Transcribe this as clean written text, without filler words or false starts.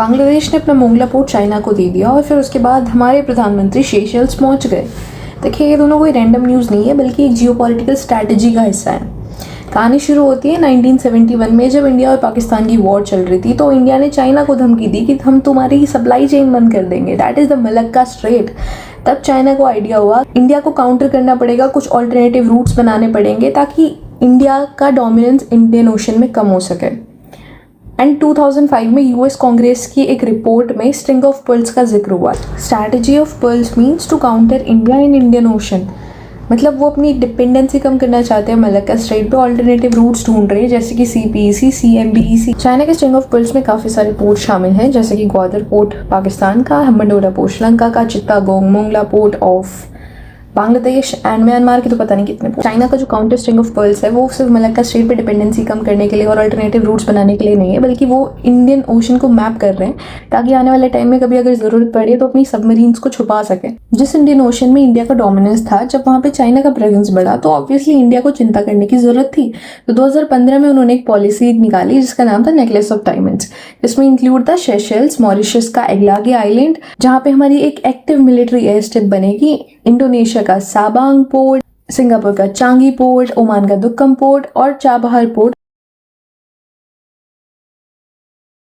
बांग्लादेश ने अपना Mongla port China को दे दिया और फिर उसके बाद हमारे प्रधानमंत्री सेशेल्स पहुंच गए। देखिए, ये दोनों कोई रैंडम न्यूज़ नहीं है, बल्कि एक जियोपॉलिटिकल स्ट्रैटेजी का हिस्सा है। कहानी शुरू होती है 1971 में, जब इंडिया और पाकिस्तान की वॉर चल रही थी। तो इंडिया ने चाइना को धमकी दी कि हम तुम्हारी सप्लाई चेन बंद कर देंगे, that is the Malacca strait. तब चाइना को आइडिया हुआ इंडिया को काउंटर करना पड़ेगा, कुछ ऑल्टरनेटिव रूट्स बनाने पड़ेंगे ताकि इंडिया का डोमिनेंस इंडियन ओशन में कम हो सके। एंड 2005 में यूएस कांग्रेस की एक रिपोर्ट में स्ट्रिंग ऑफ पर्ल्स का जिक्र हुआ। Strategy of pearls means to counter India in Indian Ocean, मतलब वो अपनी डिपेंडेंसी कम करना चाहते हैं मलक्का स्ट्रेट पे, ऑल्टरनेटिव रूट्स ढूंढ रहे हैं जैसे कि सीपीईसी, सीएमबीईसी। चाइना के स्ट्रिंग ऑफ पर्ल्स में काफ़ी सारे पोर्ट शामिल हैं, जैसे कि ग्वादर पोर्ट पाकिस्तान का, हम्बनडोरा पोर्ट श्रीलंका का, Chittagong Mongla port of Bangladesh and Myanmar के तो पता नहीं कितने पोर्ट। चाइना का जो काउंटर स्ट्रिंग ऑफ पर्ल्स है वो सिर्फ मलक्का स्ट्रेट पे डिपेंडेंसी कम करने के लिए और अल्टरनेटिव रूट्स बनाने के लिए नहीं है, बल्कि वो इंडियन ओशन को मैप कर रहे हैं ताकि आने वाले टाइम में कभी अगर ज़रूरत पड़े तो अपनी सबमरीन्स को छुपा सके। जिस इंडियन ओशन में इंडिया का डोमिनेंस था, जब वहाँ पे चाइना का प्रेजेंस बढ़ा तो ऑब्वियसली इंडिया को चिंता करने की ज़रूरत थी। तो 2015 में उन्होंने एक पॉलिसी निकाली जिसका नाम था नेकलेस ऑफ डायमंड्स, जिसमें इंक्लूड था सेशेल्स, मॉरिशस का एग्लागे आइलैंड जहाँ पे हमारी एक एक्टिव मिलिट्री एयर स्ट्रिप बनेगी, इंडोनेशिया का साबांग पोर्ट, सिंगापुर का चांगी पोर्ट, ओमान का दुक्कम पोर्ट और चाबहार पोर्ट